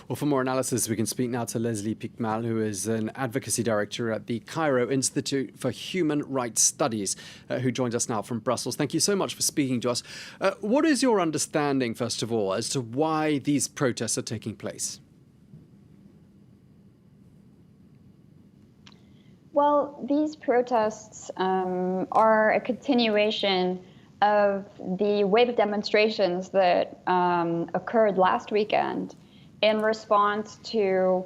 Well, for more analysis, we can speak now to Leslie Piquemal, who is an advocacy director at the Cairo Institute for Human Rights Studies, who joins us now from Brussels. Thank you so much for speaking to us. What is your understanding, first of all, as to why these protests are taking place? Well, these protests are a continuation of the wave of demonstrations that occurred last weekend in response to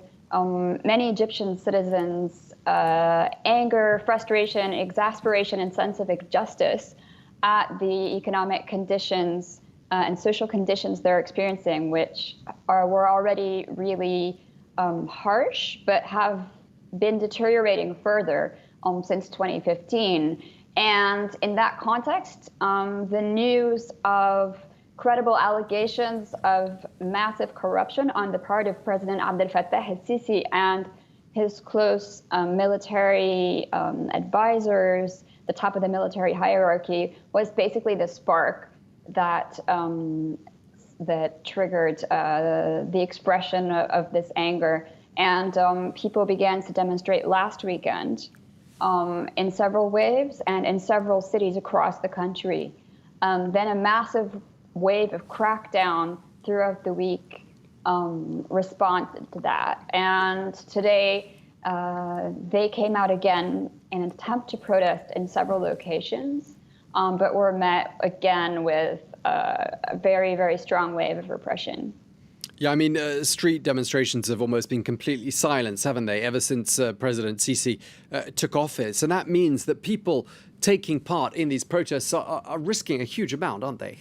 many Egyptian citizens' anger, frustration, exasperation, and sense of injustice at the economic conditions and social conditions they're experiencing, which were already really harsh, but have been deteriorating further since 2015. And in that context, the news of credible allegations of massive corruption on the part of President Abdel Fattah el-Sisi and his close military advisors, the top of the military hierarchy, was basically the spark that that triggered the expression of this anger. And people began to demonstrate last weekend in several waves and in several cities across the country. Then a massive wave of crackdown throughout the week responded to that. And today they came out again in an attempt to protest in several locations, but were met again with a very, very strong wave of repression. Yeah, I mean, street demonstrations have almost been completely silenced, haven't they, ever since President Sisi took office. And that means that people taking part in these protests are risking a huge amount, aren't they?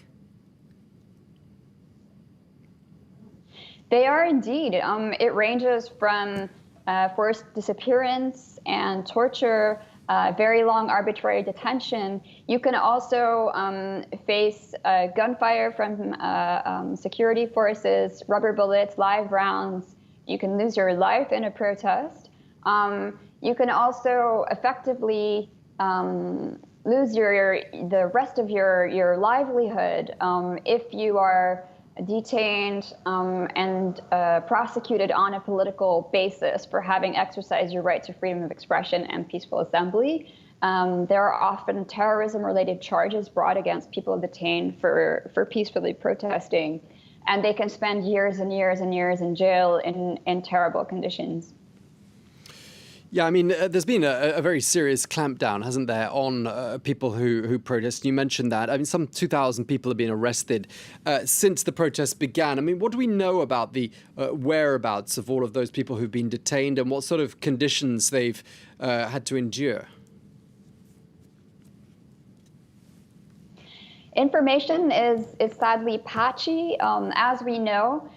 They are indeed. It ranges from forced disappearance and torture, very long arbitrary detention. You can also face gunfire from security forces, rubber bullets, live rounds. You can lose your life in a protest. You can also effectively lose the rest of your livelihood if you are detained and prosecuted on a political basis for having exercised your right to freedom of expression and peaceful assembly. There are often terrorism-related charges brought against people detained for peacefully protesting, and they can spend years and years and years in jail in terrible conditions. Yeah, I mean, there's been a very serious clampdown, hasn't there, on people who protest. You mentioned that. I mean, some 2,000 people have been arrested since the protests began. I mean, what do we know about the whereabouts of all of those people who've been detained and what sort of conditions they've had to endure? Information is sadly patchy, as we know.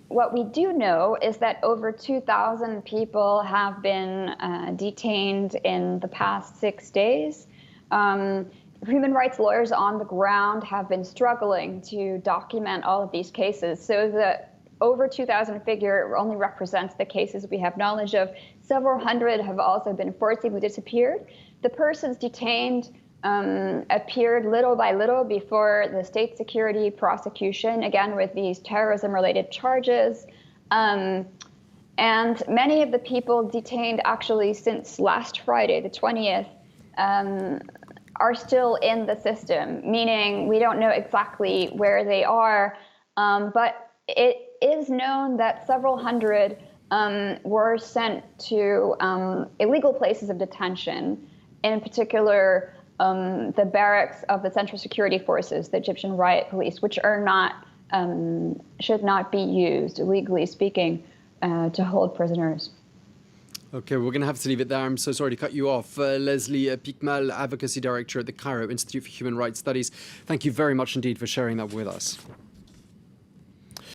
What we do know is that over 2,000 people have been detained in the past 6 days. Human rights lawyers on the ground have been struggling to document all of these cases. So the over 2,000 figure only represents the cases we have knowledge of. Several hundred have also been forcibly disappeared. The persons detained appeared little by little before the state security prosecution, again with these terrorism-related charges. And many of the people detained actually since last Friday, the 20th, are still in the system, meaning we don't know exactly where they are. But it is known that several hundred were sent to illegal places of detention, in particular the barracks of the Central Security Forces, the Egyptian riot police, which are not, should not be used, legally speaking, to hold prisoners. Okay, we're going to have to leave it there. I'm so sorry to cut you off. Leslie Piquemal, Advocacy Director at the Cairo Institute for Human Rights Studies. Thank you very much indeed for sharing that with us.